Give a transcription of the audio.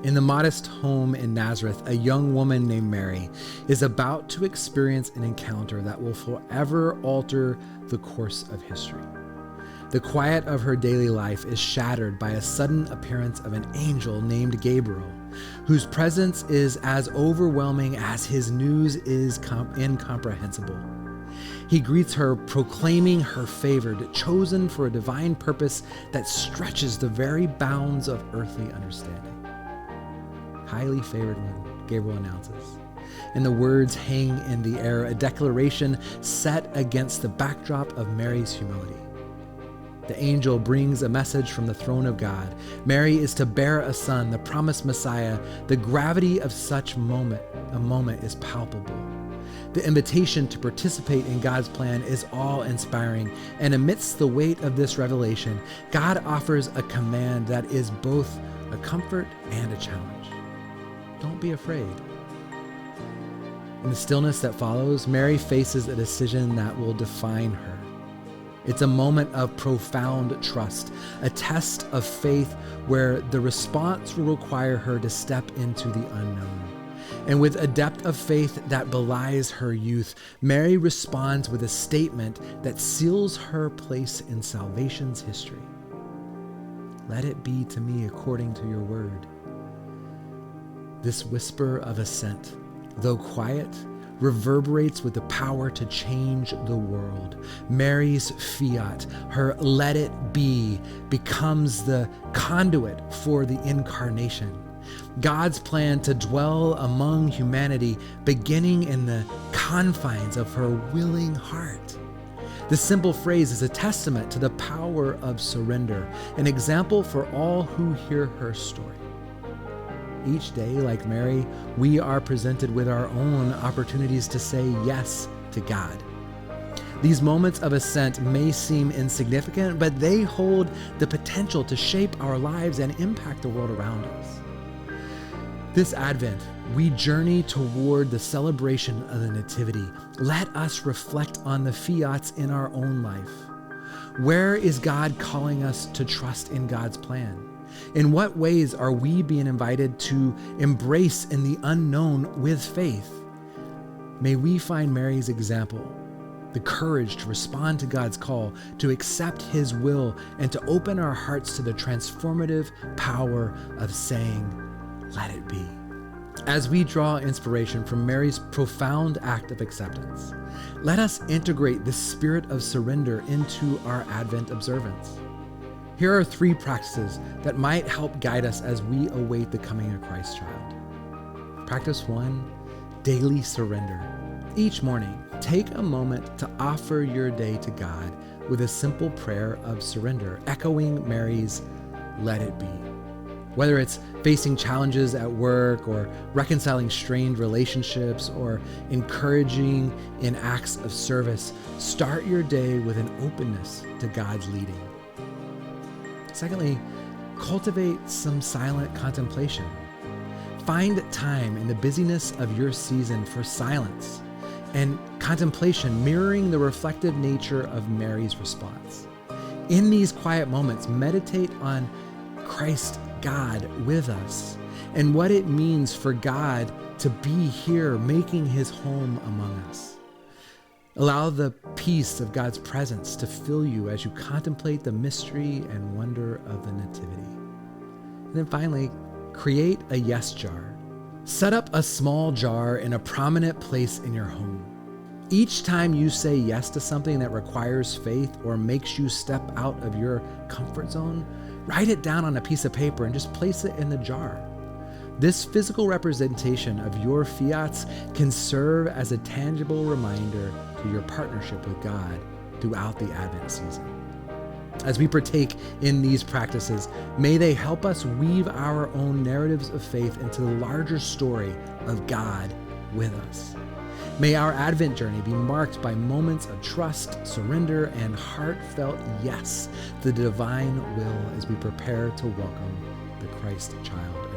In the modest home in Nazareth, a young woman named Mary is about to experience an encounter that will forever alter the course of history. The quiet of her daily life is shattered by a sudden appearance of an angel named Gabriel, whose presence is as overwhelming as his news is incomprehensible. He greets her, proclaiming her favored, chosen for a divine purpose that stretches the very bounds of earthly understanding. Highly favored one, Gabriel announces. And the words hang in the air, a declaration set against the backdrop of Mary's humility. The angel brings a message from the throne of God. Mary is to bear a son, the promised Messiah. The gravity of such a moment is palpable. The invitation to participate in God's plan is awe-inspiring, and amidst the weight of this revelation, God offers a command that is both a comfort and a challenge. Don't be afraid. In the stillness that follows, Mary faces a decision that will define her. It's a moment of profound trust, a test of faith where the response will require her to step into the unknown. And with a depth of faith that belies her youth, Mary responds with a statement that seals her place in salvation's history. Let it be to me according to your word. This whisper of assent, though quiet, reverberates with the power to change the world. Mary's fiat, her let it be, becomes the conduit for the incarnation. God's plan to dwell among humanity, beginning in the confines of her willing heart. The simple phrase is a testament to the power of surrender, an example for all who hear her story. Each day, like Mary, we are presented with our own opportunities to say yes to God. These moments of assent may seem insignificant, but they hold the potential to shape our lives and impact the world around us. This Advent, we journey toward the celebration of the Nativity. Let us reflect on the fiats in our own life. Where is God calling us to trust in God's plan? In what ways are we being invited to embrace in the unknown with faith? May we find Mary's example, the courage to respond to God's call, to accept His will, and to open our hearts to the transformative power of saying, "Let it be." As we draw inspiration from Mary's profound act of acceptance, let us integrate this spirit of surrender into our Advent observance. Here are 3 practices that might help guide us as we await the coming of Christ child. Practice 1, daily surrender. Each morning, take a moment to offer your day to God with a simple prayer of surrender, echoing Mary's "Let it be." Whether it's facing challenges at work or reconciling strained relationships or encouraging in acts of service, start your day with an openness to God's leading. Secondly, cultivate some silent contemplation. Find time in the busyness of your season for silence and contemplation, mirroring the reflective nature of Mary's response. In these quiet moments, meditate on Christ, God with us, and what it means for God to be here, making His home among us. Allow the peace of God's presence to fill you as you contemplate the mystery and wonder of the Nativity. And then finally, create a yes jar. Set up a small jar in a prominent place in your home. Each time you say yes to something that requires faith or makes you step out of your comfort zone, write it down on a piece of paper and just place it in the jar. This physical representation of your fiats can serve as a tangible reminder to your partnership with God throughout the Advent season. As we partake in these practices, may they help us weave our own narratives of faith into the larger story of God with us. May our Advent journey be marked by moments of trust, surrender, and heartfelt yes to the divine will as we prepare to welcome the Christ child.